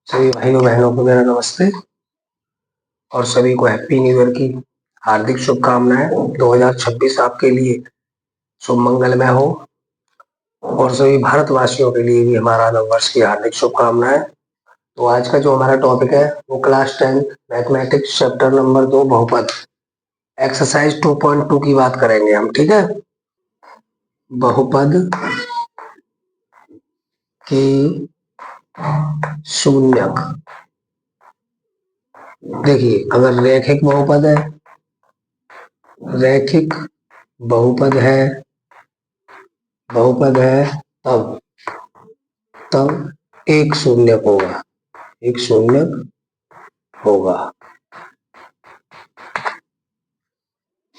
सभी भाइयों बहनों को मेरा नमस्ते और सभी को हैप्पी न्यू ईयर की हार्दिक शुभकामनाएं। 2026 आपके लिए शुभ मंगलमय हो और सभी भारतवासियों के लिए भी हमारा नव वर्ष की हार्दिक शुभकामनाएं। तो आज का जो हमारा टॉपिक है वो क्लास 10 मैथमेटिक्स चैप्टर नंबर 2 बहुपद एक्सरसाइज 2.2 की बात करेंगे हम। ठीक है, बहुपद के शून्यक। देखिए, अगर रैखिक बहुपद है, रैखिक बहुपद है तब एक शून्यक होगा, एक शून्यक होगा।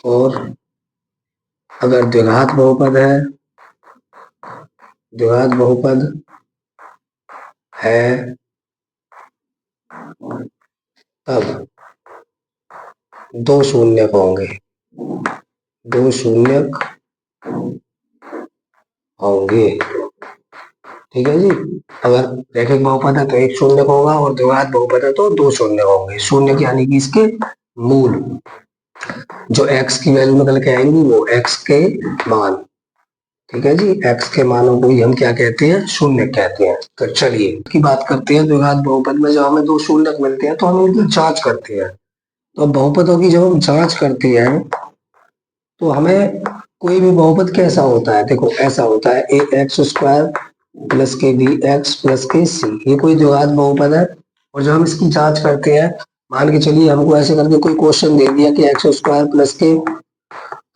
और अगर द्विघात बहुपद है, द्विघात बहुपद है तब दो शून्यक होंगे, दो शून्यक होंगे। ठीक है जी। अगर रैखिक बहुपद है तो एक शून्यक होगा और द्विघात बहुपद है तो दो शून्यक होंगे। शून्यक यानी कि इसके मूल जो x की वैल्यू निकल के आएंगी वो x के मान। ठीक है जी, x के मानों को ही हम क्या कहते हैं, शून्य कहते हैं। तो चलिए की बात करते हैं। द्विघात बहुपद में जब हमें दो शून्यक मिलते हैं तो हम इनकी जांच करते हैं। तो बहुपदों की जब हम जांच करते हैं तो हमें कोई भी बहुपद कैसा होता है, देखो ऐसा होता है ए एक्स स्क्वायर प्लस के बी एक्स प्लस के सी, ये कोई द्विघात बहुपद है। और जब हम इसकी जांच करते हैं, मान के चलिए हमको ऐसे करके कोई क्वेश्चन दे दिया कि एक्स स्क्वायर प्लस के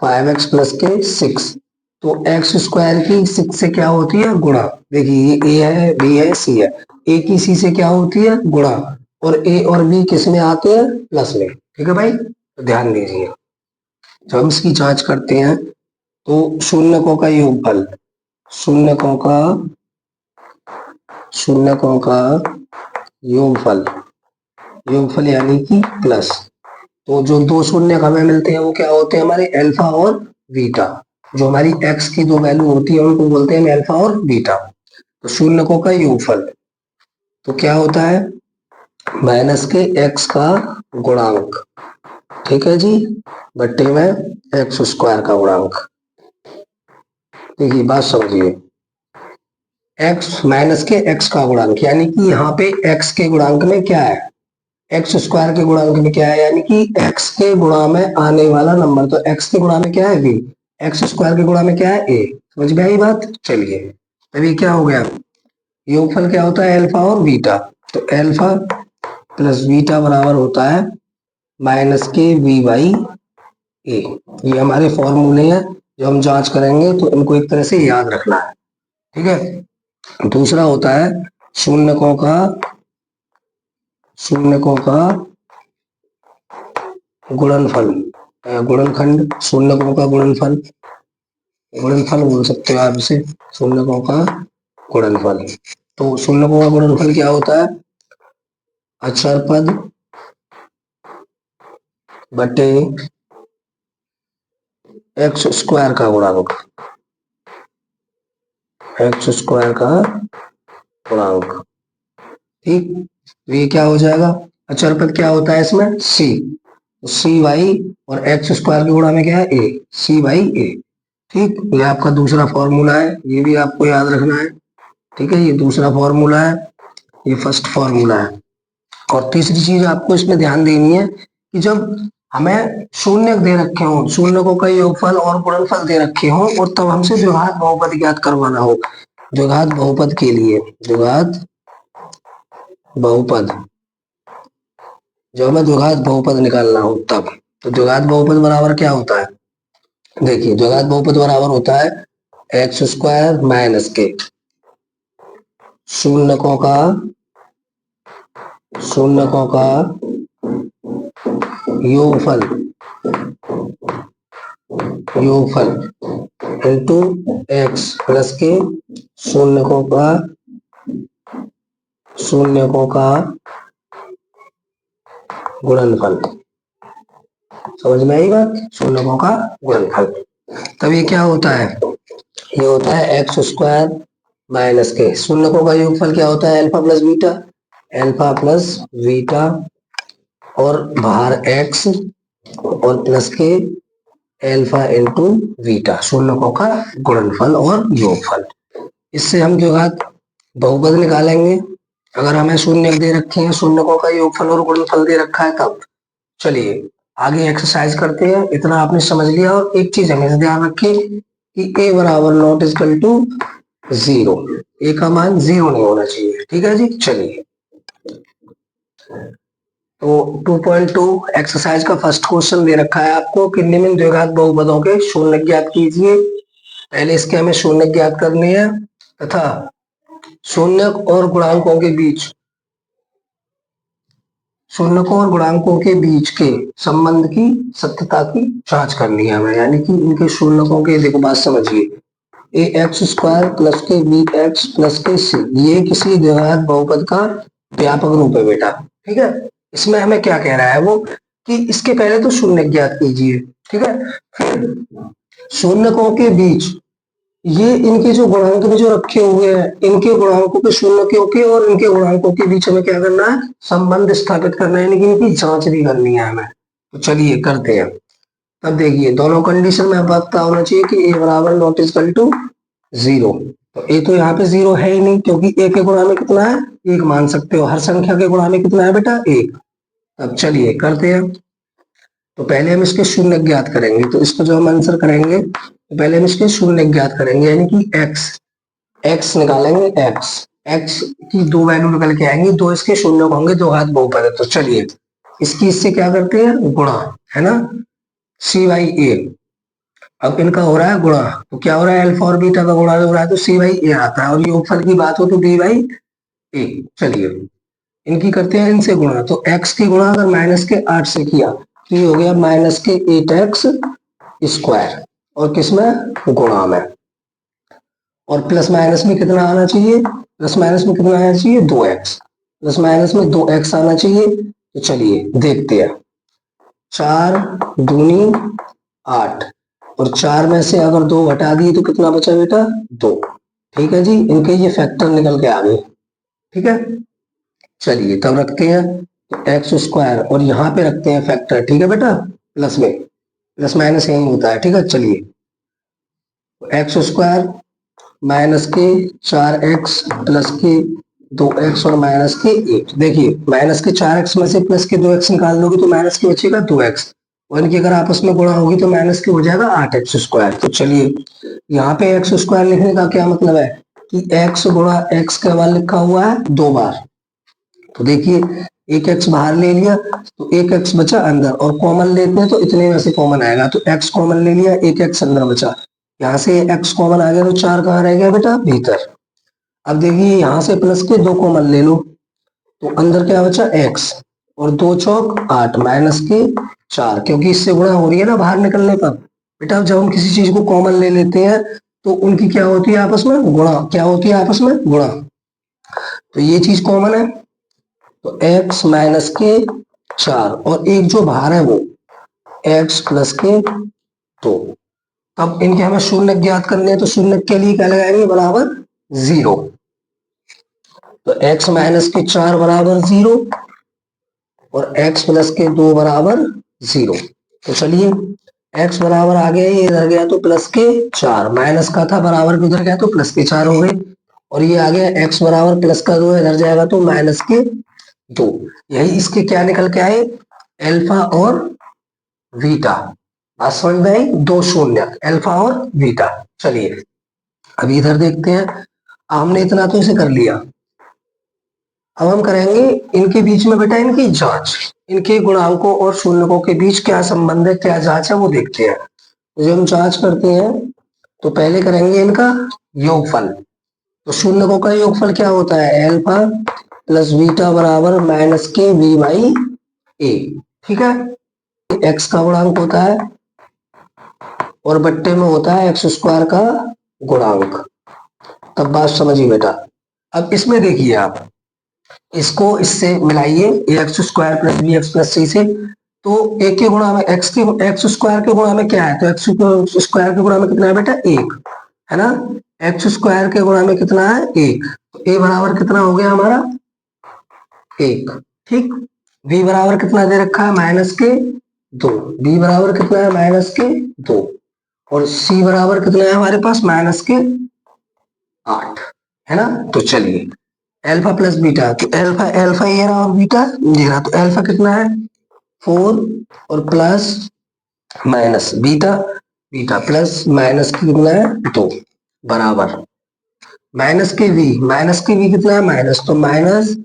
5x प्लस के 6, तो एक्स स्क्वायर की 6 से क्या होती है, गुणा। देखिए ये ए है, बी है, सी है, ए की सी से क्या होती है, गुणा। और ए और बी किस में आते हैं, प्लस में। ठीक है भाई, तो ध्यान दीजिए। जब हम इसकी जांच करते हैं तो शून्यकों का योगफल, शून्यकों का योगफल, योगफल यानी कि प्लस। तो जो दो शून्यक हमें मिलते हैं वो क्या होते हैं, हमारे अल्फा और बीटा। जो हमारी x की दो वैल्यू होती है उनको बोलते हैं अल्फा और बीटा। तो शून्यकों का योगफल तो क्या होता है, माइनस के x का गुणांक। ठीक है जी, बट्टे में एक्स स्क्वायर का गुणांक। देखिए बात समझिए, x माइनस के x का गुणांक यानी कि यहाँ पे x के गुणांक में क्या है, एक्स स्क्वायर के गुणांक में क्या है, यानी कि x के गुणा में आने वाला नंबर। तो x के गुणा में क्या है, v, एक्स स्क्वायर के गुणा में क्या है, a। समझ में आई बात। चलिए तभी क्या हो गया, योगफल क्या होता है, अल्फा और बीटा। तो अल्फा प्लस बीटा बराबर होता है माइनस के v बाई ए। ये हमारे फॉर्मूले हैं, जो हम जांच करेंगे तो इनको एक तरह से याद रखना है। ठीक है। दूसरा होता है शून्यकों का गुणनफल, गुणनखंड, शून्यकों का गुणनफल, गुणनफल बोल सकते हो आप इसे, शून्यकों का गुणनफल। तो शून्यकों का गुणनफल क्या होता है, अचर पद बटे एक्स स्क्वायर का गुणांक, एक्स स्क्वायर का गुणांक। ठीक, ये क्या हो जाएगा, अचर पद क्या होता है इसमें, सी, सी बाई, और एक्स स्क्वायर के गुणा में क्या है, ए, सी बाई ए। ठीक, ये आपका दूसरा फॉर्मूला है, ये भी आपको याद रखना है। ठीक है, ये दूसरा फॉर्मूला है, ये फर्स्ट फॉर्मूला है। और तीसरी चीज आपको इसमें ध्यान देनी है कि जब हमें शून्यक दे रखे हो, शून्यकों का योगफल और गुणनफल दे रखे हो, और तब हमसे द्विघात बहुपद ज्ञात करवाना हो। द्विघात बहुपद के लिए, द्विघात बहुपद, जब हमें द्विघात बहुपद निकालना हो तब, तो द्विघात बहुपद बराबर क्या होता है, देखिए द्विघात बहुपद बराबर होता है एक्स स्क्वायर माइनस के शून्यकों का योगफल इंटू एक्स प्लस के शून्यकों का गुणनफल। समझ में आई बात, शून्यकों का गुणनफल। तब ये क्या होता है, ये होता है एक्स स्क्वायर माइनस के शून्यकों का योगफल क्या होता है, alpha plus beta. Alpha plus beta और बाहर एक्स और प्लस के एल्फा इंटू बीटा, शून्यकों का गुणनफल और योगफल। इससे हम जो है बहुपद निकालेंगे। अगर हमें शून्य दे रखे हैं, शून्यकों का योगफल और गुणनफल दे रखा है तब। चलिए आगे एक्सरसाइज करते हैं। इतना आपने समझ लिया। और एक चीज हमेशा ध्यान रखें कि ए बराबर नॉट इजकल टू 0, ए का मान 0 नहीं होना चाहिए। ठीक है जी। चलिए तो 2.2 एक्सरसाइज का फर्स्ट क्वेश्चन दे रखा है आपको कि निम्न द्विघात बहुपदों के शून्य ज्ञात कीजिए। पहले इसके हमें शून्य ज्ञात करनी है तथा शून्यक और गुणांकों के बीच, शून्यकों और गुणांकों के बीच के संबंध की सत्यता की जांच करनी है हमें। यानी कि इनके शून्यकों के, देखो बात समझिए, ए एक्स स्क्वायर प्लस के बी एक्स प्लस के सी, ये किसी द्विघात बहुपद का व्यापक रूप है बेटा। ठीक है। इसमें हमें क्या कह रहा है वो कि इसके पहले तो शून्य ज्ञात कीजिए। ठीक है। फिर शून्यकों के बीच ये इनके जो गुणांक में जो रखे हुए हैं, इनके गुणांकों के, शून्यकों के और इनके गुणांकों के बीच हमें क्या करना है, संबंध स्थापित करना है। यानी कि इनकी जांच भी करनी है हमें। तो चलिए करते हैं। तब देखिए दोनों कंडीशन में पता होना चाहिए कि ए बराबर नॉट इक्वल टू 0। तो ए तो यहाँ पे 0 है ही नहीं, क्योंकि ए के गुणा में कितना है, 1 मान सकते हो। हर संख्या के गुणा में कितना है बेटा, 1। अब चलिए करते हैं। तो पहले हम इसके शून्य ज्ञात करेंगे। तो इसको जो हम आंसर करेंगे, तो पहले हम इसके शून्य ज्ञात करेंगे। यानी कि एक्स निकालेंगे। एक्स की दो वैल्यू निकल के आएंगी, दो इसके शून्य होंगे, दो घात बहुपद है। तो चलिए इसकी इससे क्या करते हैं, गुणा, है ना, सी बाई ए। अब इनका हो रहा है गुणा, तो क्या हो रहा है, अल्फा और बीटा का गुणा हो रहा है, तो सी बाई ए आता है। और योगफल की बात हो तो डी बाई ए। चलिए इनकी करते हैं इनसे गुणा। तो एक्स की गुणा अगर माइनस के 8 से किया तो ये हो गया माइनस के 8x स्क्वायर, और किसमें, गुणा में। और प्लस माइनस में कितना आना चाहिए, प्लस माइनस में कितना आना चाहिए, 2x। प्लस माइनस में 2x आना चाहिए। तो चलिए देखते हैं। 4 दूनी 8, और 4 में से अगर 2 घटा दिए तो कितना बचा बेटा, 2। ठीक है जी। इनके ये फैक्टर निकल के आ गए। ठीक है। चलिए तब रखते हैं एक्स स्क्वायर, और यहाँ पे रखते हैं फैक्टर। ठीक है बेटा, प्लस में, प्लस माइनस यही होता है। ठीक है। चलिए एक्स स्क्वायर माइनस के 4x प्लस के 2x और माइनस के 8। देखिए माइनस के 4x में से प्लस के 2x निकाल लोगे तो माइनस के बचेगा 2x, और इनकी अगर आपस में गुणा होगी तो माइनस के हो जाएगा 8x स्क्वायर। तो चलिए यहाँ पे एक्स स्क्वायर लिखने का क्या मतलब है कि x गुणा x के बाद लिखा हुआ है 2 बार। तो देखिए एक x बाहर ले लिया तो एक x बचा अंदर, और कॉमन लेते हैं तो इतने में से कॉमन आएगा। तो x कॉमन ले लिया, एक x अंदर बचा। यहाँ से x कॉमन आ गया तो 4 कहाँ रह गया बेटा, भीतर। अब देखिए यहाँ से प्लस के 2 कॉमन ले लो, तो अंदर क्या बचा, x, और 2 चौक 8 माइनस के 4, क्योंकि इससे गुणा हो रही है ना बाहर निकलने पर। बेटा जब हम किसी चीज को कॉमन ले लेते हैं तो उनकी क्या होती है आपस में, गुणा। क्या होती है आपस में, गुणा। तो ये चीज कॉमन है, तो x माइनस के 4, और एक जो बाहर है वो x प्लस के 2। अब इनके हमें शून्य ज्ञात करने हैं, तो शून्य के लिए क्या लगाएंगे, बराबर 0। तो x माइनस के 4 बराबर 0 और x प्लस के 2 बराबर 0। तो चलिए x बराबर आ गया, ये इधर गया तो प्लस के 4, माइनस का था बराबर भी उधर गया तो प्लस के 4 हो गए। और ये आ गया x बराबर प्लस का 2 इधर जाएगा तो माइनस के 2। यही इसके क्या निकल के आए, अल्फा और बीटा। बात समझ में आई, 2 शून्य, अल्फा और बीटा। चलिए अभी इधर देखते हैं। हमने इतना तो इसे कर लिया। अब हम करेंगे इनके बीच में बेटा इनकी जांच, इनके गुणांकों और शून्यकों के बीच क्या संबंध है, क्या जांच है वो देखते हैं। तो जब हम जांच करते हैं तो पहले करेंगे इनका योगफल। तो शून्यकों का योगफल क्या होता है, अल्फा प्लस बीटा बराबर माइनस के बी बाई ए। ठीक है। एक्स का गुणांक होता है और बट्टे में होता है एक्स स्क्वायर का गुणांक। तब बात समझिए बेटा। अब इसमें देखिए आप इसको इससे मिलाइए, X square plus B X plus C से। तो एक के गुणा में एक्स स्क्वायर के गुणा में क्या है, तो एक्स स्क्वायर के गुणा में कितना है बेटा, 1 है ना। एक्स स्क्वायर के गुणा में कितना है, 1। तो ए बराबर कितना हो गया हमारा, 1। ठीक, v बराबर कितना दे रखा है माइनस के 2, v बराबर कितना है माइनस के 2, और c बराबर कितना है हमारे पास माइनस के 8, है ना। तो चलिए अल्फा प्लस बीटा, तो अल्फा अल्फा ये रहा और बीटा ये रहा, तो अल्फा कितना है 4 और plus minus beta, beta plus minus की कितना है 2 बराबर माइनस के वी कितना है माइनस, तो माइनस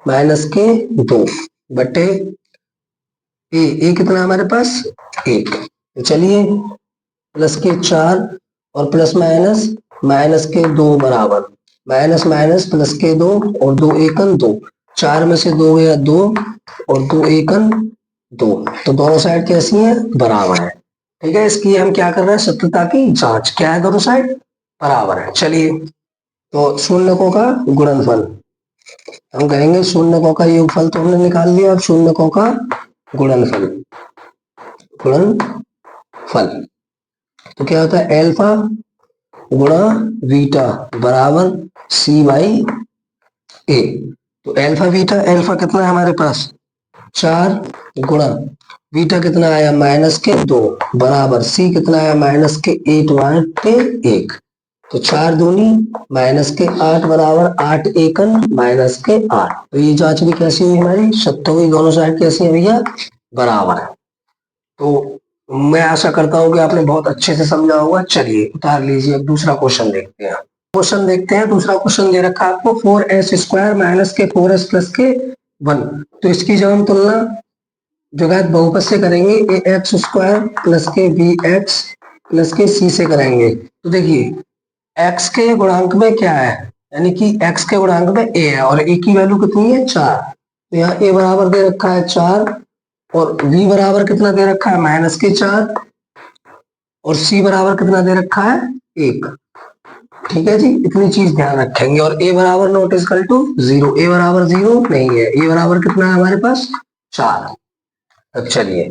माइनस के 2 बटे ए कितना है हमारे पास 1। तो चलिए प्लस के 4 और प्लस माइनस माइनस के 2 बराबर माइनस माइनस प्लस के 2 और 2 एकन 2, 4 में से 2 गया 2 और 2 एकन 2, तो दोनों साइड कैसी है बराबर है। ठीक है, इसकी हम क्या कर रहे हैं सत्यता की जांच, क्या है दोनों साइड बराबर है। चलिए तो शून्यकों का गुणनफल हम कहेंगे, शून्यकों का योगफल तो हमने निकाल लिया, अब शून्यकों का गुणनफल, गुणनफल तो क्या होता है अल्फा गुणा बीटा बराबर सी बाई ए। तो अल्फा बीटा, अल्फा कितना है हमारे पास 4 गुणा बीटा कितना आया माइनस के 2 बराबर सी कितना आया माइनस के 8 बटे 1, तो 4 दूनी माइनस के 8 बराबर 8 एकन माइनस के 8। तो ये जांच भी कैसी हुई हमारी सत्य हुई, दोनों साइड कैसी है भैया बराबर है। तो मैं आशा करता हूँ कि आपने बहुत अच्छे से समझा होगा। चलिए उतार लीजिए, अब दूसरा क्वेश्चन देखते हैं। क्वेश्चन देखते हैं, दूसरा क्वेश्चन दे रखा है आपको 4s स्क्वायर माइनस के 4s प्लस के 1। तो इसकी जब हम तुलना जो घात बहुपद से करेंगे ए एक्स स्क्वायर प्लस के बी एक्स प्लस के सी से करेंगे, तो देखिए x के गुणांक में क्या है, यानी कि x के गुणांक में a है और a की वैल्यू कितनी है 4, तो यहाँ a बराबर दे रखा है 4 और v बराबर कितना दे रखा है माइनस के 4 और c बराबर कितना दे रखा है 1। ठीक है जी, इतनी चीज ध्यान रखेंगे। और a बराबर नॉट इक्वल टू 0, a बराबर 0 नहीं है, a बराबर कितना है हमारे पास 4। अब चलिए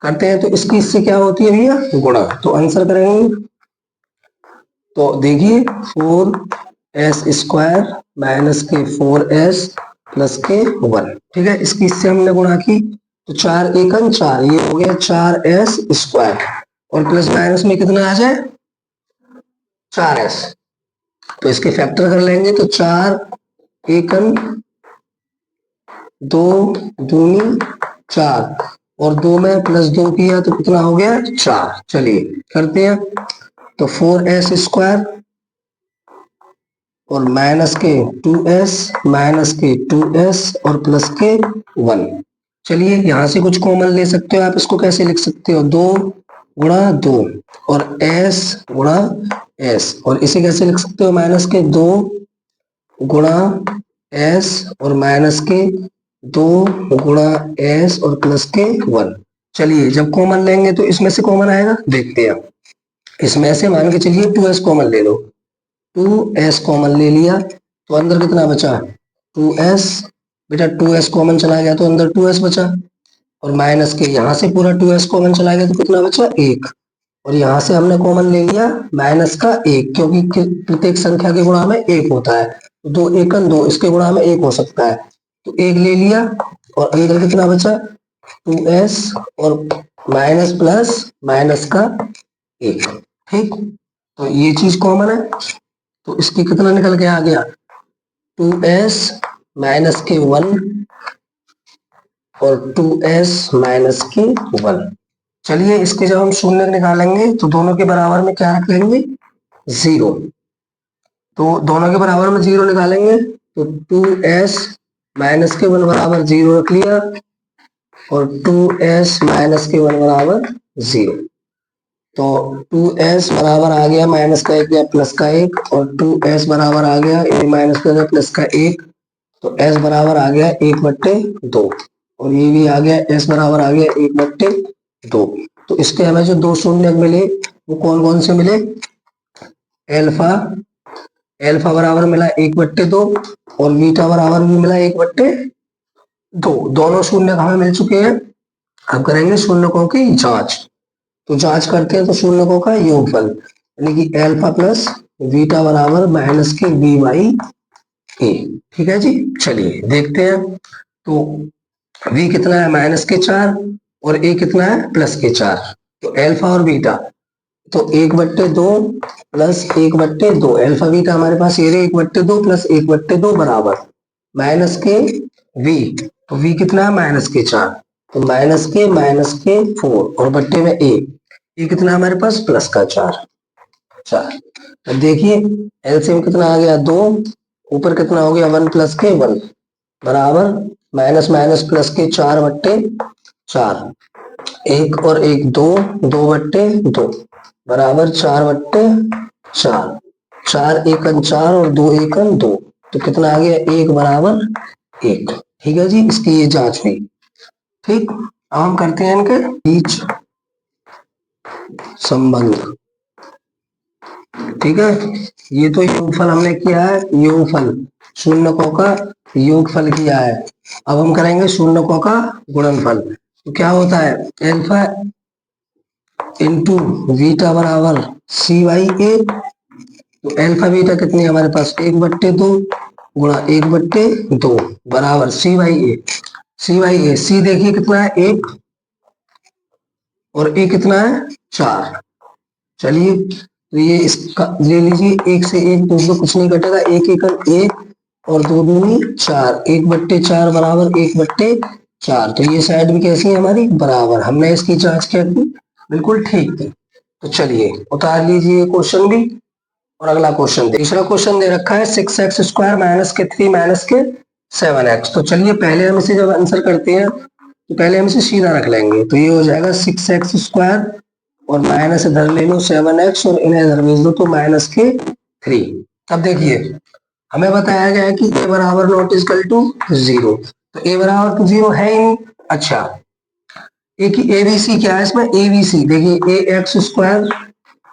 करते हैं, तो इसकी इससे क्या होती है भैया गुणा, तो आंसर करेंगे तो देखिए 4s स्क्वायर माइनस के 4s प्लस के 1। ठीक है, इसकी इससे हमने गुणा की तो 4 एकन 4, ये हो गया 4s स्क्वायर और प्लस माइनस में कितना आ जाए 4s, तो इसके फैक्टर कर लेंगे तो 4 एकन 2 दूनी 4 और 2 में प्लस 2 किया तो कितना हो गया 4। चलिए करते हैं, तो 4s स्क्वायर और माइनस के 2s माइनस के 2s और प्लस के 1। चलिए यहां से कुछ कॉमन ले सकते हो आप, इसको कैसे लिख सकते हो 2 गुणा 2 और s गुणा s, और इसे कैसे लिख सकते हो माइनस के 2 गुणा s और माइनस के 2 गुणा s और प्लस के 1। चलिए जब कॉमन लेंगे तो इसमें से कॉमन आएगा, देखते हैं। इसमें से मान के चलिए 2s कॉमन ले लो, 2s कॉमन ले लिया तो अंदर कितना बचा 2s, बेटा 2s कॉमन चला गया तो अंदर 2s बचा और माइनस के यहाँ से पूरा 2s कॉमन चला गया तो कितना बचा 1, और यहाँ से हमने कॉमन ले लिया माइनस का 1, क्योंकि प्रत्येक संख्या के गुणा में 1 होता है, तो 2 एकन 2 इसके गुणा में 1 हो सकता है, तो 1 ले लिया और अंदर कितना बचा 2s और माइनस प्लस माइनस का 1। ठीक, तो ये चीज कॉमन है, तो इसकी कितना निकल के आ गया 2s माइनस के 1 और 2s माइनस के 1। चलिए इसके जब हम शून्य निकालेंगे तो दोनों के बराबर में क्या रख लेंगे 0, तो दोनों के बराबर में 0 निकालेंगे तो 2s माइनस के 1 बराबर 0 रख लिया और 2s माइनस के 1 बराबर 0, तो 2s बराबर आ गया माइनस का 1 या प्लस का 1 और 2s बराबर आ गया माइनस का प्लस का 1, तो s बराबर आ गया 1/2 और ये भी आ गया s बराबर आ गया 1/2। तो इसके हमें जो 2 शून्य मिले वो कौन कौन से मिले, अल्फा अल्फा बराबर मिला 1/2 और बीटा बराबर भी मिला 1/2, दोनों शून्य हमें मिल चुके हैं। अब करेंगे शून्यकों की जांच, तो जांच करते हैं तो शून्यकों का योगफल यानी कि अल्फा प्लस बीटा बराबर माइनस के बी बाई ए। ठीक है जी, चलिए देखते हैं। तो v कितना है -4 और a कितना है +4। तो अल्फा और बीटा तो 1/2 प्लस 1/2 अल्फा बीटा हमारे पास ये रहे 1/2 प्लस 1/2 बराबर -v। तो v कितना है -4 तो -4 और बट्टे में a कितना है हमारे पास +4। अब देखिए एलसीएम कितना आ गया 2, ऊपर कितना हो गया 1 + 1 बराबर माइनस माइनस प्लस के 4/4 1 और 1 2 2/2 बराबर 4/4 4 एकन 4 और 2 एकन 2 तो कितना आ गया 1 बराबर 1। ठीक है जी, इसकी ये जांच हुई। ठीक, अब हम करते हैं इनके बीच संबंध। ठीक है, ये तो योगफल हमने किया है, योगफल शून्यकों का योगफल किया है। अब हम करेंगे शून्यकों का गुणनफल। तो क्या होता है अल्फा इंटू बीटा बराबर c/a। तो अल्फा बीटा कितनी है हमारे पास 1/2 गुणा 1/2 बराबर c/a। c देखिए कितना है 1 और a कितना है 4। चलिए तो ये इसका ले लीजिए, 1 से 1 दूसरा कुछ नहीं कटेगा, 1 एकड़ 1 और 2 दूनी 4 1/4 बराबर 1/4। तो ये साइड भी कैसी है हमारी बराबर, हमने इसकी जांच क्या की बिल्कुल ठीक थी। तो चलिए उतार लीजिए क्वेश्चन भी और अगला क्वेश्चन तीसरा क्वेश्चन दे रखा है 6x² - के 3 - के 7x। तो चलिए पहले हम इसे जब आंसर करते हैं तो पहले हम इसे सीधा रख लेंगे। तो ये हो जाएगा 6x² और माइनस इधर ले लो 7x और इन्हें इधर भेज दो तो -3। अब देखिए हमें बताया गया है कि a बराबर नॉट इक्वल टू 0। तो a बराबर तो 0 है ही नहीं। अच्छा a की abc क्या है इसमें, abc देखिए ax²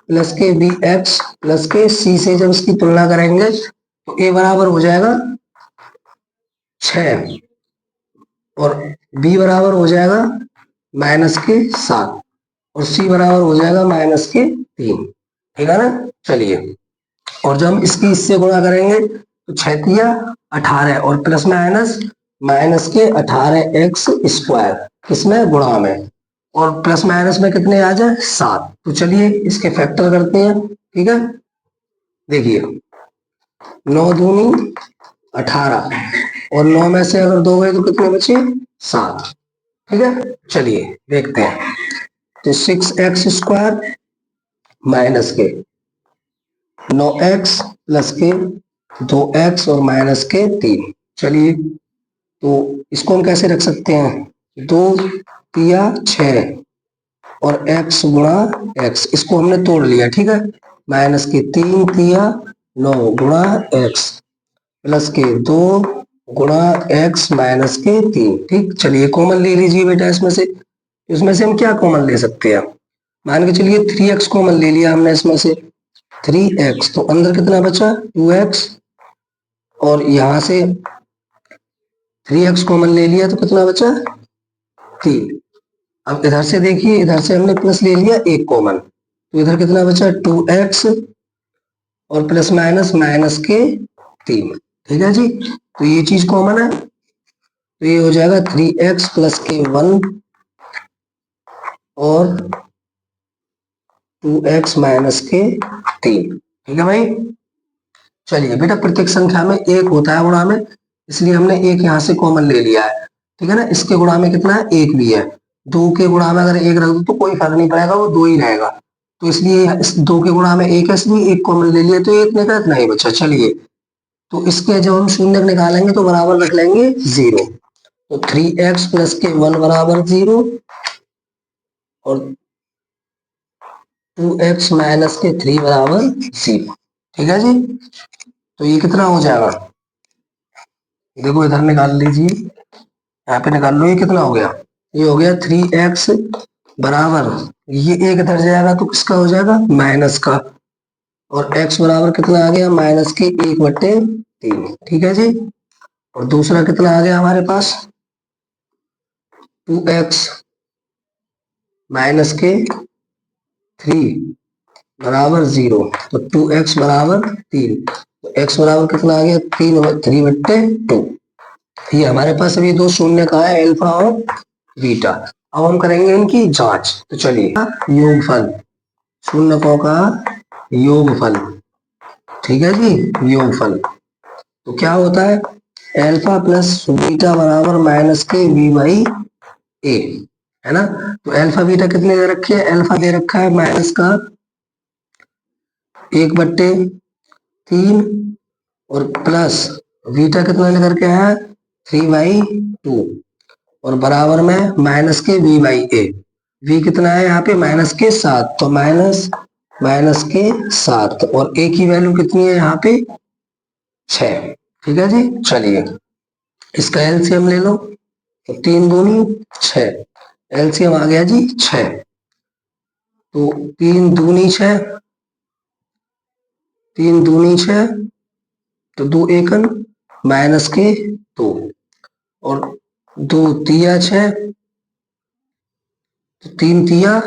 प्लस के bx प्लस के c से जब इसकी तुलना करेंगे तो a बराबर हो जाएगा 6 और b बराबर हो जाएगा -7 और c बराबर हो जाएगा -3। ठीक है ना। चलिए और जब हम इसकी इससे गुणा करेंगे तो 6 18 और प्लस -18x², किसमें गुणा में, और प्लस माइनस में कितने आ जाए 7। तो चलिए इसके फैक्टर करते हैं। ठीक है, देखिए 9 दूनी 18 और 9 में से अगर 2 गए तो कितने बचे 7। ठीक है, चलिए देखते हैं। तो 6x² माइनस के 9x प्लस के 2x और -3। चलिए तो इसको हम कैसे रख सकते हैं, 2 तिया 6 और x गुणा x, इसको हमने तोड़ लिया। ठीक है, -3 तिया 9 गुणा x प्लस के 2 गुणा x -3। ठीक, चलिए कॉमन ले लीजिए बेटा इसमें से हम क्या कॉमन ले सकते हैं, मान के चलिए 3x कॉमन ले लिया हमने इसमें से 3x। तो अंदर कितना बचा 2x और यहां से 3x कॉमन ले लिया तो कितना बचा 3। अब इधर से देखिए, इधर से हमने प्लस ले लिया 1 कॉमन तो इधर कितना बचा 2x और प्लस माइनस के 3। ठीक है जी, तो ये चीज कॉमन है तो ये हो जाएगा 3x प्लस के 1 और 2x माइनस के 3। ठीक है भाई। चलिए बेटा प्रत्येक संख्या में 1 होता है गुणा में, इसलिए हमने 1 यहाँ से कॉमन ले लिया है। ठीक है ना, इसके गुणा में कितना है 1 भी है, 2 के गुणा में अगर 1 रख दो तो कोई फर्क नहीं पड़ेगा, वो 2 ही रहेगा। तो इसलिए इस 2 के गुणा में 1 है इसलिए 1 कॉमन ले लिया तो 1 निकला, इतना ही बचा। चलिए तो इसके जब हम शून्य निकालेंगे तो बराबर रख लेंगे 0। तो 3x प्लस के 1 बराबर 0 और 2x माइनस के 3 बराबर 0। ठीक है जी, तो ये कितना हो जाएगा, देखो इधर निकाल लीजिए, यहाँ पे निकाल लो, ये कितना हो गया, ये हो गया 3x बराबर, ये 1 इधर जाएगा तो किसका हो जाएगा माइनस का, और x बराबर कितना आ गया -1/3। ठीक है जी, और दूसरा कितना आ गया हमारे पास 2x माइनस के 3 बराबर 0। तो 2x बराबर 3, तो x बराबर कितना आ गया 3/2। ये हमारे पास अभी दो शून्य का है, अल्फा और बीटा। अब हम करेंगे इनकी जांच। तो चलिए, योगफल, शून्यकों का योगफल, ठीक है जी, योगफल। तो क्या होता है, अल्फा प्लस बीटा बराबर माइनस के बी बाई ए, है ना। तो अल्फा बीटा कितने दे रखे हैं, अल्फा दे रखा है माइनस का 1/3 और प्लस बीटा कितना लेकर के है 3/2 और बराबर में माइनस के बी बाई ए। वी कितना है यहाँ पे माइनस के 7, तो माइनस के 7 और ए की वैल्यू कितनी है यहाँ पे 6। ठीक है जी, चलिए इसका एलसीएम ले लो। तो 3 दूनी 6, एलसीएम आ गया जी 6। तो 3 दूनी 6, 3 दूनी 6, तो 2 एकन माइनस के 2 और 2 तिया 6, तो 3 तिया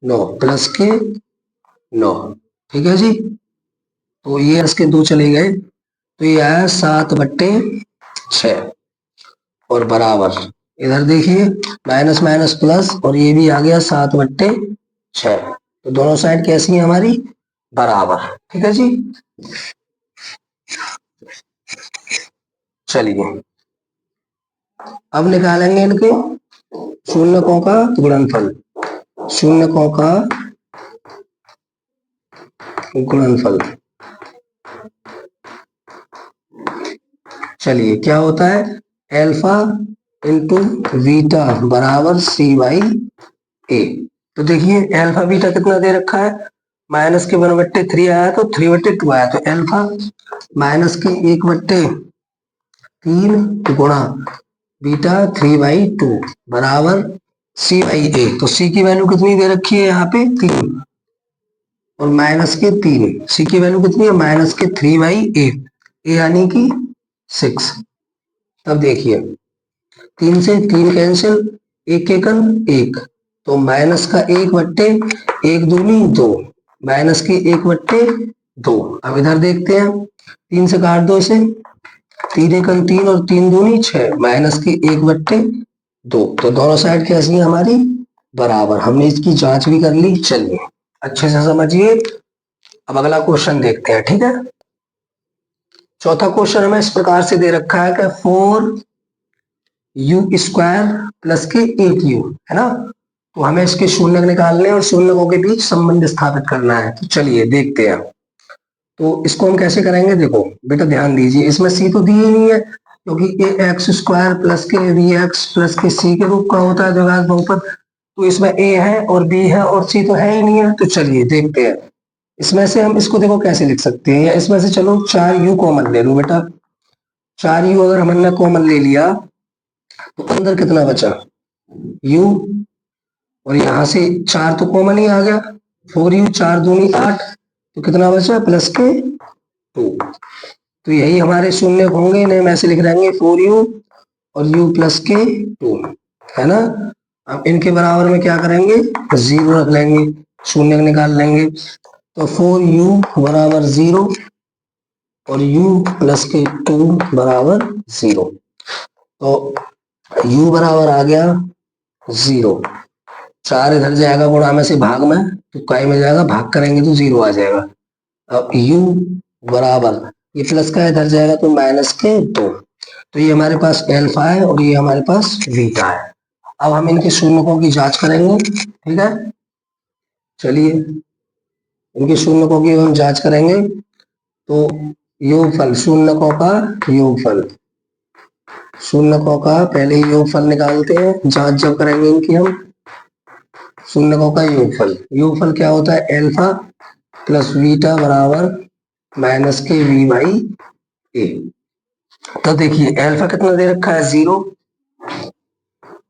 9 प्लस के 9। ठीक है जी, तो ये इसके 2 चले गए, तो ये आया 7/6 और बराबर, इधर देखिए माइनस माइनस प्लस और ये भी आ गया 7/6। तो दोनों साइड कैसी है हमारी, बराबर। ठीक है जी, चलिए अब निकालेंगे इनके शून्यकों का गुणनफल, शून्यकों का गुणनफल। चलिए क्या होता है, अल्फा इंटू बीटा बराबर सी बाई ए। तो देखिए अल्फा बीटा कितना दे रखा है, माइनस के 1/3 आया तो 3/2 आया, तो अल्फा माइनस के 1/3 गुणा बीटा 3/2 बराबर सी बाई ए। तो सी की वैल्यू कितनी दे रखी है यहाँ पे 3 और माइनस के 3, सी की वैल्यू कितनी है माइनस के 3/8, यानी कि 6। तब देखिए 3 से 3 कैंसिल, एक एकन 1, तो माइनस का 1/1 दूनी 2, माइनस की 1/2। अब इधर देखते हैं, 3 से काट दो इसे, 3 एकन 3 और 3 दूनी 6, माइनस की 1/2। तो दोनों साइड कैसी है हमारी, बराबर। हमने इसकी जांच भी कर ली। चलिए अच्छे से समझिए, अब अगला क्वेश्चन देखते हैं। ठीक है, चौथा क्वेश्चन हमें इस प्रकार से दे रखा है कि 4u² प्लस के 8u, है ना। तो हमें इसके शून्य निकालने और शून्यकों के बीच संबंध स्थापित करना है। तो चलिए देखते हैं। तो इसको हम कैसे करेंगे, देखो बेटा ध्यान दीजिए, इसमें सी तो दी ही नहीं है क्योंकि ax² प्लस के bx प्लस के c के रूप का होता है द्विघात बहुपद। तो इसमें a है और b है और c तो है ही नहीं है। तो चलिए देखते हैं, इसमें से हम इसको देखो कैसे लिख सकते हैं, या इसमें से चलो 4u कॉमन ले लो बेटा। 4u अगर हमने कॉमन ले लिया तो अंदर कितना बचा u, और यहां से 4 तो कॉमन ही आ गया, 4u, 4 दूनी 8, तो कितना बचा प्लस के 2। तो यही हमारे शून्य होंगे, इन्हें हम ऐसे लिख देंगे 4u और u प्लस के 2, है ना। अब इनके बराबर में क्या करेंगे, 0 रख लेंगे, शून्य निकाल लेंगे। तो 4u बराबर 0 और u प्लस के 2 बराबर 0। तो u बराबर आ गया 0, 4 इधर जाएगा गुणा में से भाग में, तो काई में जाएगा, भाग करेंगे तो 0 आ जाएगा। अब u बराबर, ये प्लस का इधर जाएगा तो माइनस के 2। तो ये हमारे पास अल्फा है और ये हमारे पास बीटा है। अब हम इनके शून्यकों की जांच करेंगे। ठीक है, चलिए इनके शून्यकों की हम जांच करेंगे। तो योगफल, शून्यकों का योगफल, शून्यकों का पहले योगफल निकालते हैं, जांच जब करेंगे इनकी हम। शून्यकों का योगफल, योगफल क्या होता है, अल्फा प्लस बीटा बराबर माइनस के बी बाई ए। तो देखिए अल्फा कितना दे रखा है 0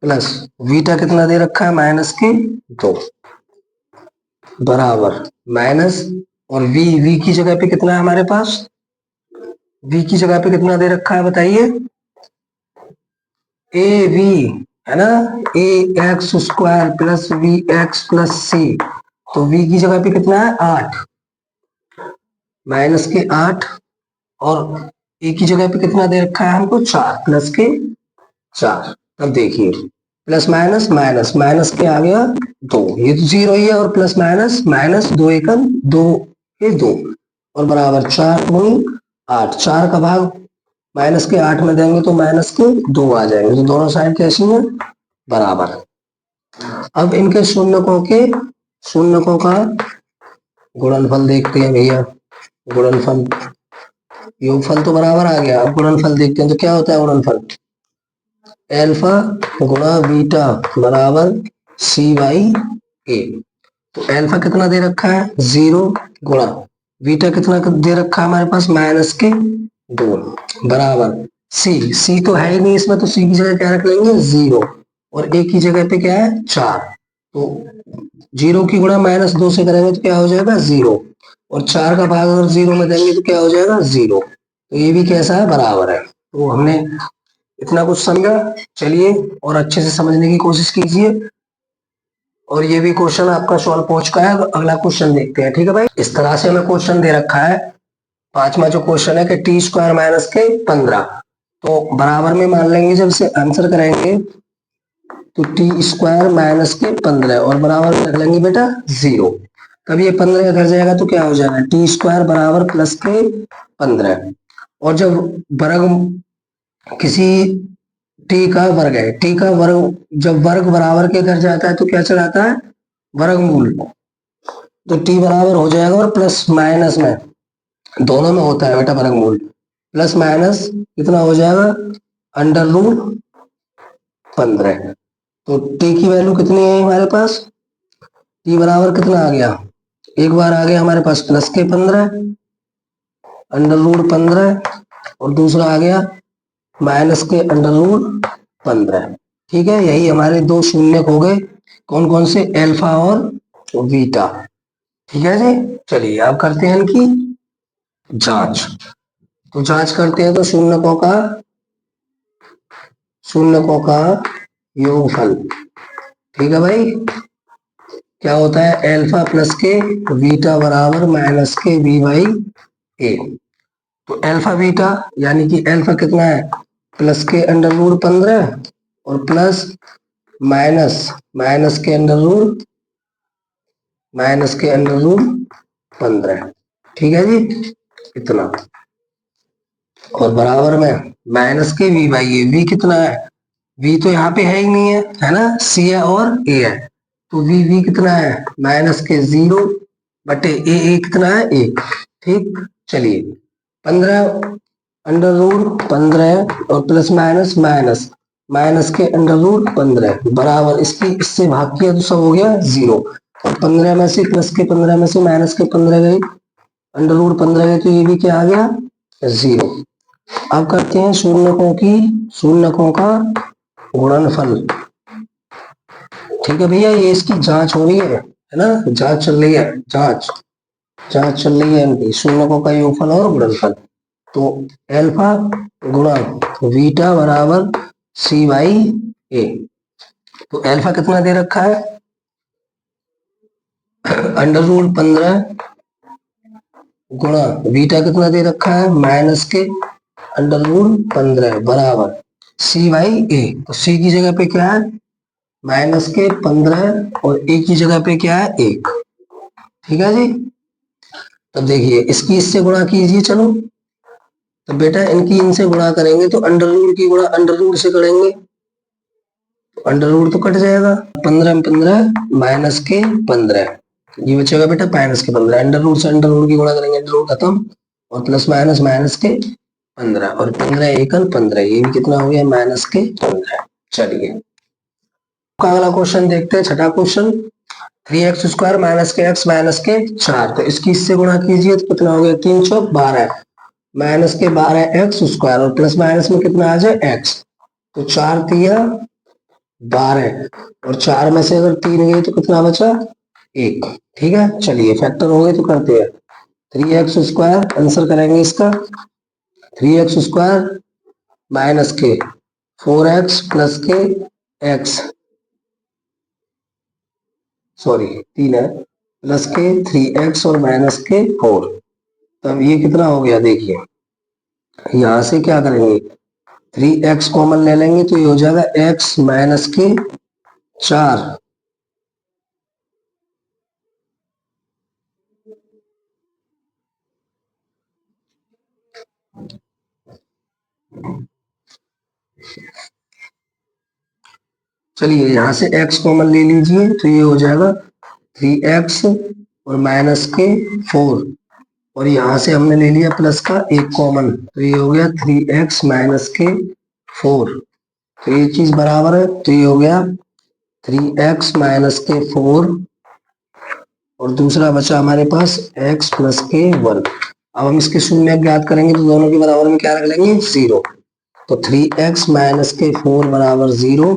प्लस बीटा कितना दे रखा है माइनस के 2 बराबर माइनस, और v की जगह पे कितना है हमारे पास, v की जगह पे कितना दे रखा है बताइए, ए वी, है ना, ax² plus bx plus c। तो v की जगह पे कितना है 8, माइनस के 8 और ए की जगह पे कितना दे रखा है हमको 4 प्लस के 4। अब देखिए प्लस माइनस माइनस माइनस के आ गया 2, ये तो 0 ही है, और प्लस माइनस माइनस 2 एकम 2 के 2 और बराबर 4 गुणी 8। 4 का भाग माइनस के 8 में देंगे तो माइनस के 2 आ जाएंगे, तो दोनों साइड कैसी है बराबर। अब इनके शून्यकों का गुणनफल देखते हैं भैया। गुणनफल, योगफल तो बराबर आ गया, अब गुणनफल देखते हैं तो क्या होता है गुणनफल, एल्फा गुणा बीटा बराबर सी बाई ए। तो एल्फा कितना दे रखा है 0 गुणा बीटा कितना दे रखा है हमारे पास माइनस के 2 बराबर सी तो है ही नहीं इसमें, तो सी की जगह क्या रख लेंगे 0 और ए की जगह पे क्या है 4। तो 0 की गुणा माइनस 2 से करेंगे तो क्या हो जाएगा 0, और 4 का भाग अगर 0 में देंगे तो क्या हो जाएगा 0। तो ये भी कैसा है बराबर है। तो हमने इतना कुछ समझा, चलिए और अच्छे से समझने की कोशिश कीजिए। और ये भी क्वेश्चन आपका सॉल्व पहुंच चुका है। अगला क्वेश्चन देखते हैं, ठीक है भाई। इस तरह से हमें क्वेश्चन दे रखा है, पांचवा जो क्वेश्चन है कि टी स्क्वायर माइनस के 15, तो बराबर में मान लेंगे जब से आंसर करेंगे तो टी स्क्वायर माइनस के 15 और बराबर में रख लेंगे बेटा 0। तब ये 15 इधर जाएगा तो क्या हो जाएगा टी स्क्वायर बराबर प्लस के 15। और जब वर्ग किसी टी का वर्ग है, टी का वर्ग जब वर्ग बराबर के घर जाता है तो क्या चलाता है वर्गमूल, तो टी बराबर हो जाएगा और प्लस माइनस में दोनों में होता है बेटा वर्गमूल, प्लस माइनस कितना हो जाएगा अंडर रूट 15। तो टी की वैल्यू कितनी है हमारे पास, टी बराबर कितना आ गया, एक बार आ गया हमारे पास प्लस के 15 अंडर रूट 15 और दूसरा आ गया माइनस के अंडर रूट 15। ठीक है, यही हमारे दो शून्य हो गए, कौन कौन से एल्फा और बीटा। ठीक है जी, चलिए अब करते हैं इनकी जांच। तो जांच करते हैं तो शून्यकों का योगफल। ठीक है भाई, क्या होता है एल्फा प्लस के बीटा बराबर माइनस के बी बाई ए। तो एल्फा बीटा यानी कि एल्फा कितना है प्लस के अंडर रूट 15 और प्लस माइनस माइनस के अंडर रूट 15। ठीक है जी, इतना और बराबर में माइनस के वी बाई ए। वी कितना है, वी तो यहाँ पे है ही नहीं है ना, सी है और ए है, तो वी कितना है माइनस के 0 बटे ए कितना है 1। ठीक, चलिए 15 अंडर रूट 15 और प्लस माइनस माइनस माइनस के अंडर रूट 15 बराबर इससे भाग किया तो सब हो गया 0, और 15 में से प्लस के 15 में से माइनस के 15 गए, अंडर रूट 15 गए, तो ये भी क्या आ गया 0। अब करते हैं शून्यकों का गुणनफल। ठीक है भैया, ये इसकी जांच हो रही है ना, जांच चल रही है, जांच चल रही है इनकी शून्यकों का योगफल और गुणनफल। तो एल्फा गुणा बीटा बराबर सी बाई ए। तो एल्फा कितना दे रखा है अंडर रूट 15 गुणा बीटा कितना दे रखा है माइनस के अंडर रूट 15 बराबर सी बाई ए। तो सी की जगह पे क्या है माइनस के 15 और ए की जगह पे क्या है 1। ठीक है जी, तो देखिए इसकी इससे गुणा कीजिए, चलो तो बेटा इनकी इनसे गुणा करेंगे तो अंडर रूट की गुणा अंडर रूट से करेंगे तो अंडर रूट तो कट जाएगा, 15 में 15 माइनस के 15 ये बचेगा बेटा माइनस के 15, अंडर रूट से अंडर रूट की गुणा करेंगे अंडर रूट खत्म और प्लस माइनस माइनस के 15 और 15 एकल 15, ये भी कितना हो गया माइनस के 15। चलिए अगला क्वेश्चन देखते हैं, छठा क्वेश्चन 3x स्क्वायर माइनस के x माइनस के 4। तो इसकी इससे गुणा कीजिए तो कितना हो गया 3 चौक 12 माइनस के 12x स्क्वायर और प्लस माइनस में कितना आ जाए x, तो 4 तिया 12 और 4 में से अगर 3 गई तो कितना बचा 1। ठीक है, चलिए फैक्टर हो गए तो करते हैं 3x स्क्वायर, आंसर करेंगे इसका 3x स्क्वायर माइनस के 4x प्लस के x, सॉरी 3 है प्लस के 3x और माइनस के 4। तब ये कितना हो गया देखिए यहां से क्या करेंगे, 3x कॉमन ले लेंगे तो ये हो जाएगा x माइनस के 4। चलिए यहां से x कॉमन ले लीजिए तो ये हो जाएगा 3x और माइनस के 4, और यहां से हमने ले लिया प्लस का एक कॉमन तो ये हो गया 3x माइनस के 4। तो ये चीज बराबर है तो ये हो गया 3x माइनस के 4, और दूसरा बचा हमारे पास x प्लस के 1। अब हम इसके शून्य ज्ञात करेंगे तो दोनों के बराबर में क्या रख लेंगे, 0। तो 3x माइनस के 4 बराबर 0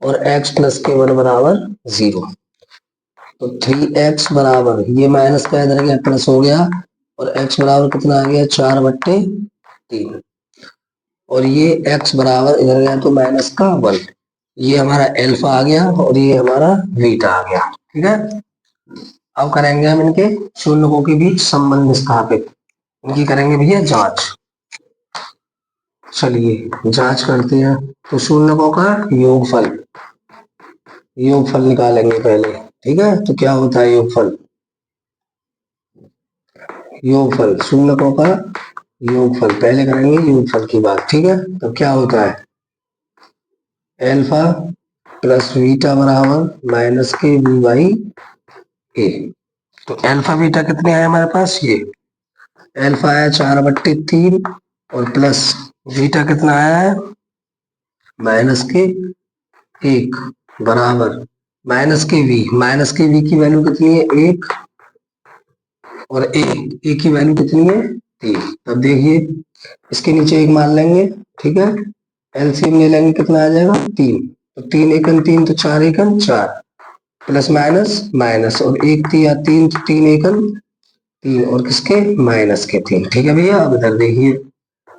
और x प्लस के 1 बराबर 0। तो 3x बराबर ये माइनस का इधर गया प्लस हो गया, और x बराबर कितना आ गया 4/3, और ये x बराबर इधर गया तो माइनस का 1। ये हमारा एल्फा आ गया और ये हमारा बीटा आ गया। ठीक है, अब करेंगे हम इनके शून्यकों के बीच संबंध स्थापित, इनकी करेंगे भैया जांच। चलिए जांच करते हैं। तो शून्यकों का योगफल, योगफल निकालेंगे पहले। ठीक है, तो क्या होता है योगफल, योगफल शून्यकों का योगफल, पहले करेंगे योगफल की बात। ठीक है, तो क्या होता है, एल्फा प्लस बीटा बराबर माइनस के बी बाई ए। तो एल्फा बीटा कितने आए हमारे पास, ये एल्फा आया 4/3 और प्लस बीटा कितना आया है माइनस के 1 बराबर माइनस के वी की वैल्यू कितनी है 1, और ए की वैल्यू कितनी है 3। तब देखिए इसके नीचे 1 मान लेंगे। ठीक है, एलसीएम ले लेंगे, कितना आ जाएगा 3। तो 3 एकम 3 तो 4 एकम 4, प्लस माइनस माइनस, और 1 3 3 तो 3 एकम 3, और किसके माइनस के 3। ठीक है भैया, अब इधर देखिए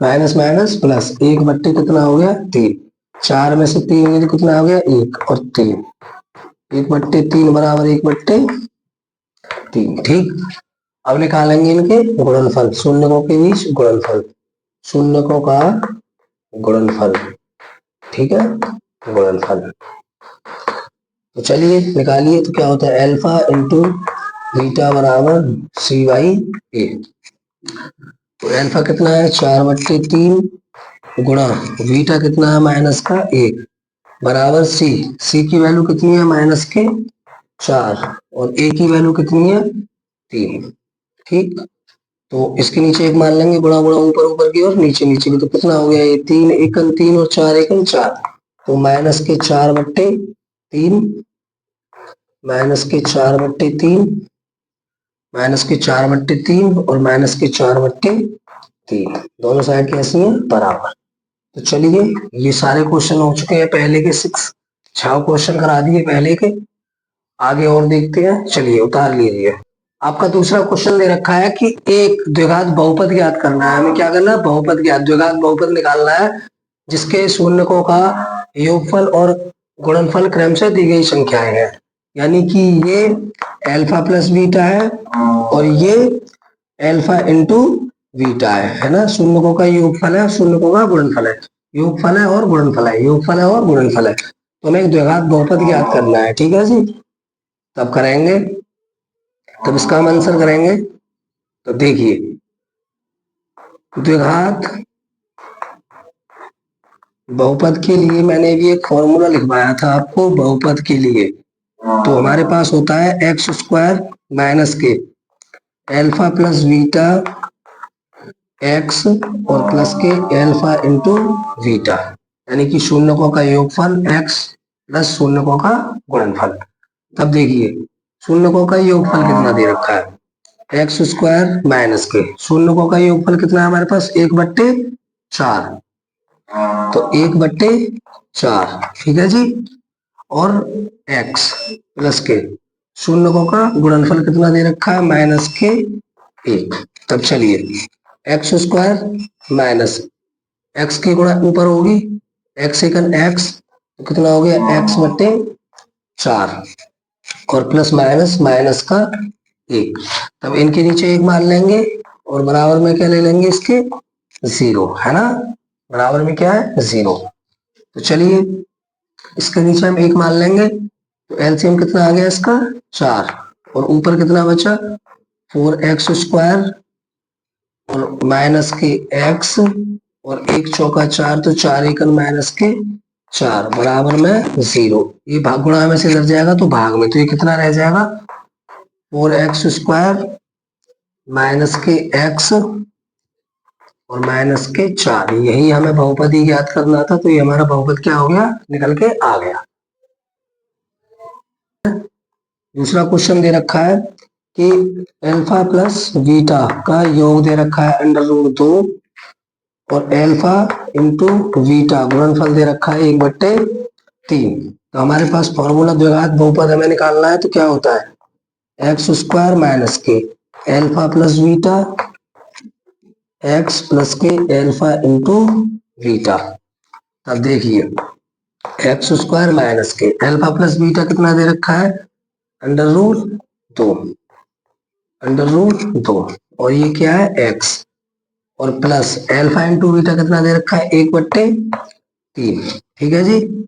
माइनस माइनस प्लस, 1/3 कितना हो गया 3, 4 में से 3 गए तो कितना हो गया 1 और 3, 1/3 बराबर 1/3। ठीक, अब निकालेंगे इनके गुणनफल, शून्यकों के बीच गुणनफल, शून्यकों का गुणनफल। ठीक है, गुणनफल तो चलिए निकालिए। तो क्या होता है, एल्फा इंटू बीटा बराबर सी बाई ए। तो एल्फा कितना है 4/3 गुणा बीटा कितना है माइनस का 1 बराबर सी की वैल्यू कितनी है माइनस के 4, और ए की वैल्यू कितनी है 3। ठीक, तो इसके नीचे 1 मान लेंगे, गुणा गुणा ऊपर ऊपर की और नीचे नीचे की, तो कितना हो गया ये 3 एकम 3 और 4 एकम 4, तो माइनस के 4/3 माइनस के 4/3 माइनस के 4/3 और माइनस के 4/3, दोनों साइड कैसी हैं बराबर। तो चलिए ये सारे क्वेश्चन हो चुके हैं, पहले के 6 क्वेश्चन करा दिए पहले के, आगे और देखते हैं। चलिए उतार लीजिए। आपका दूसरा क्वेश्चन दे रखा है कि एक द्विघात बहुपद ज्ञात करना है, हमें क्या करना है बहुपद ज्ञात, द्विघात बहुपद निकालना है जिसके शून्यकों का योगफल और गुणनफल क्रमशः दी गई संख्याएं हैं। यानी कि ये एल्फा प्लस बीटा है और ये एल्फा इंटू बीटा है ना, शून्यकों का योगफल है, शून्यकों का गुणनफल है, योगफल है और गुणनफल है, योगफल है और गुणनफल है। तो हमें एक द्विघात बहुपद ज्ञात करना है। ठीक है जी, तब करेंगे, तब इसका हम आंसर करेंगे। तो देखिए द्विघात बहुपद के लिए मैंने भी एक फॉर्मूला लिखवाया था आपको बहुपद के लिए। तो हमारे पास होता है एक्स स्क्वायर माइनस के एल्फा प्लस बीटा एक्स और प्लस के एल्फा इंटू बीटा, यानी कि शून्यकों का योगफल एक्स प्लस शून्यकों का गुणनफल। तब देखिए शून्यकों का योगफल कितना दे रखा है एक्स स्क्वायर माइनस के, शून्यकों का योगफल कितना है हमारे पास 1/4, तो 1/4। ठीक है जी, और x प्लस के शून्यकों का गुणनफल कितना दे रखा है माइनस के 1। तब चलिए एक्स स्क्वायर माइनस एक्स की गुणा ऊपर होगी एक्स सेकंड एक्स, तो कितना हो गया x/4 और प्लस माइनस माइनस का 1। तब इनके नीचे 1 मान लेंगे और बराबर में क्या ले लेंगे इसके जीरो, है ना, बराबर में क्या है, जीरो। तो चलिए इसके नीचे हम एक मान लेंगे, तो एलसीएम कितना आ गया इसका, 4, और ऊपर कितना बचा, 4x² और माइनस के x, और एक चौका 4, तो 4 एकन माइनस के 4 बराबर में जीरो। ये भाग गुणा में से इधर जाएगा तो भाग में, तो ये कितना रह जाएगा, 4x² माइनस के x और माइनस के 4। यही हमें बहुपदी ज्ञात करना था, तो ये हमारा बहुपद क्या हो गया, निकल के आ गया। दूसरा क्वेश्चन दे रखा है कि अल्फा प्लस बीटा का योग दे रखा है √2 और अल्फा इंटू बीटा गुणनफल दे रखा है 1/3। तो हमारे पास फॉर्मूला द्विघात बहुपद हमें निकालना है, तो क्या होता है, x² माइनस के alpha plus beta x plus के अल्फा इंटू बीटा। अब देखिए x² माइनस के अल्फा प्लस बीटा कितना दे रखा है, √2 और ये क्या है x, और प्लस अल्फा इंटू बीटा कितना दे रखा है, 1/3। ठीक है जी,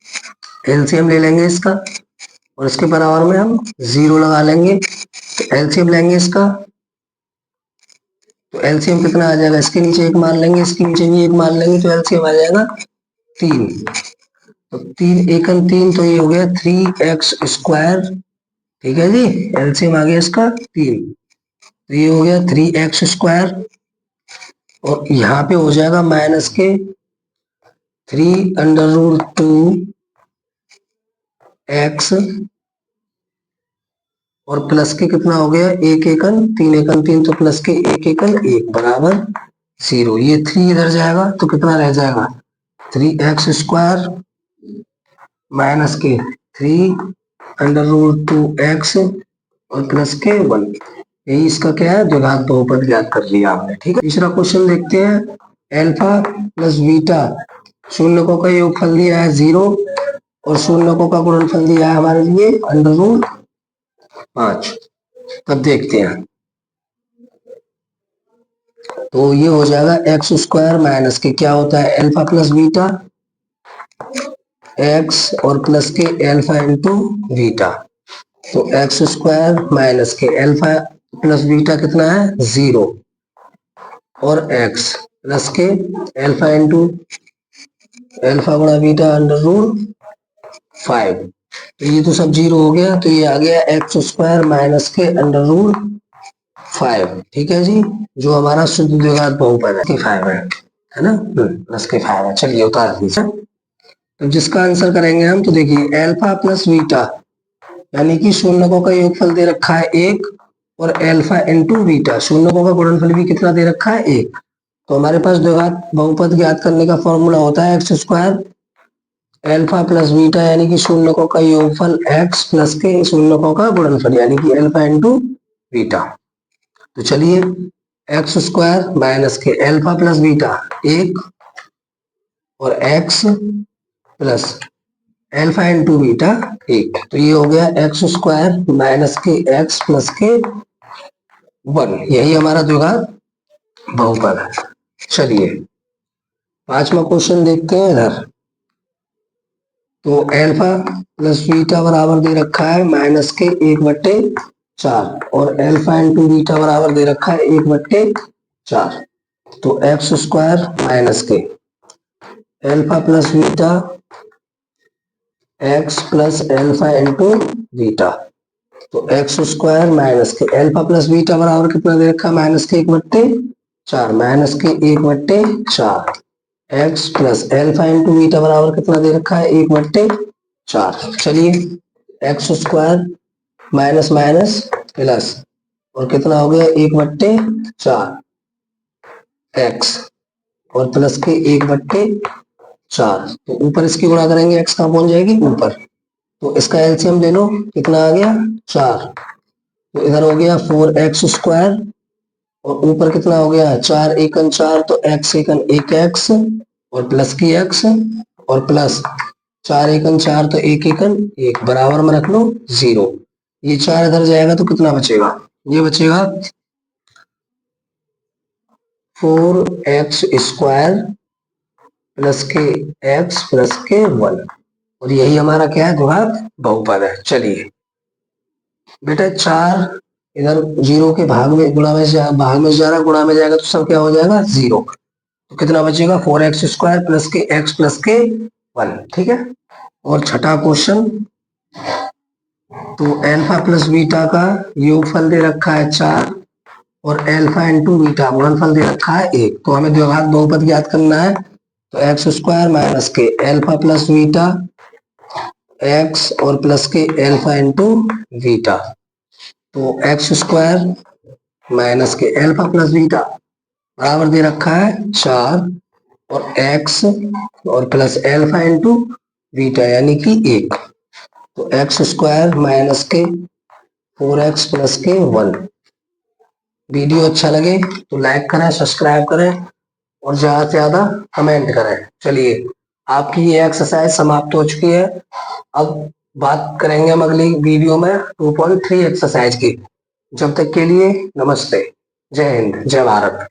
एलसीएम ले लेंगे इसका और इसके बराबर में हम 0 लगा लेंगे। तो एलसीएम लेंगे इसका, तो एलसीएम कितना आ जाएगा, इसके नीचे एक मान लेंगे, इसके नीचे भी एक मान लेंगे, तो एलसीएम आ जाएगा 3। तो 3 एकन 3, तो ये हो गया 3x²। ठीक है जी, एलसीएम आ गया इसका 3, तो ये हो गया 3x², और यहाँ पे हो जाएगा माइनस के 3√2x और प्लस के कितना हो गया, 1 एकन 3 एकन 3, तो प्लस के 1 एकन 1 बराबर 0। ये 3 इधर जाएगा तो कितना रह जाएगा, 3x² माइनस के 3√2x और प्लस के 1। यही इसका क्या है, द्विघात बहुपद ज्ञात कर लिया आपने। ठीक है, तीसरा क्वेश्चन देखते हैं। अल्फा प्लस बीटा शून्यकों का योगफल दिया है 0 और शून्यकों का गुणनफल दिया है हमारे लिए √5। तब देखते हैं, तो ये हो जाएगा x² माइनस के क्या होता है, अल्फा प्लस बीटा x और प्लस के अल्फा इंटू बीटा। तो x² माइनस के अल्फा प्लस बीटा कितना है, 0 और x प्लस के अल्फा इंटू अल्फा गुणा बीटा √5। तो ये तो सब 0 हो गया, तो ये आ गया x² माइनस के √5। ठीक है जी, जो हमारा शुद्ध द्विघात बहुपद है, 5 है ना, प्लस के 5 है। चलिए उतार दीजिए, तो जिसका आंसर करेंगे हम, तो देखिए अल्फा प्लस बीटा यानी कि शून्यकों का योगफल दे रखा है 1 और अल्फा इंटू बीटा शून्यकों का गुणनफल भी कितना दे रखा है, 1। तो हमारे पास द्विघात बहुपद ज्ञात करने का फॉर्मूला होता है x² अल्फा प्लस बीटा यानी कि शून्यकों का योगफल x प्लस के शून्यकों का गुणनफल यानी कि अल्फा इंटू बीटा। तो चलिए x² माइनस के अल्फा प्लस बीटा 1 और x plus alpha into beta 1, तो ये हो गया x² माइनस के x प्लस के 1। यही हमारा द्विघात बहुपद है। चलिए पांचवा क्वेश्चन देखते हैं इधर। तो अल्फा प्लस बीटा बराबर दे रखा है माइनस के 1/4 और अल्फा इंटू बीटा बराबर दे रखा है 1/4। तो x² माइनस के alpha plus beta x plus alpha into beta. तो x² माइनस के अल्फा प्लस बीटा बराबर कितना दे रखा है, माइनस के 1/4 माइनस के 1/4 x plus alpha into beta बराबर कितना दे रखा है, 1/4। चलिए x² माइनस माइनस प्लस और कितना हो गया 1/4 x और प्लस के 1/4। तो ऊपर इसकी गुणा करेंगे, x कहाँ पहुंच जाएगी ऊपर, तो इसका एलसीएम ले लो, कितना आ गया 4। तो इधर हो गया 4x² और ऊपर कितना हो गया 4 एकन 4, तो x एकन 1x और प्लस की x और प्लस 4 एकन 4, तो 1 एकन 1 बराबर में रख लो 0। ये 4 इधर जाएगा तो कितना बचेगा, ये बचेगा 4x² प्लस के x प्लस के 1, और यही हमारा क्या है, द्विघात बहुपद है। चलिए बेटा 4 इधर 0 के भाग में गुणा में भाग में जा रहा, गुणा में जाएगा तो सब क्या हो जाएगा 0, तो कितना बचेगा 4x² प्लस के x प्लस के 1। ठीक है, और छठा क्वेश्चन, तो अल्फा प्लस बीटा का योगफल दे रखा है 4 और अल्फा इंटू बीटा गुणनफल दे रखा है 1, तो हमें द्विघात बहुपद ज्ञात करना है। तो x² माइनस के अल्फा प्लस बीटा x और प्लस के अल्फा इंटू बीटा, तो x² माइनस के अल्फा प्लस बीटा बराबर दे रखा है 4 और x और प्लस अल्फा इंटू बीटा यानी कि 1, तो x² माइनस के 4x प्लस के 1। वीडियो अच्छा लगे तो लाइक करें, सब्सक्राइब करें और ज्यादा से ज्यादा कमेंट करें। चलिए आपकी ये एक्सरसाइज समाप्त हो चुकी है। अब बात करेंगे हम अगली वीडियो में 2.3 एक्सरसाइज की। जब तक के लिए नमस्ते, जय हिंद, जय भारत।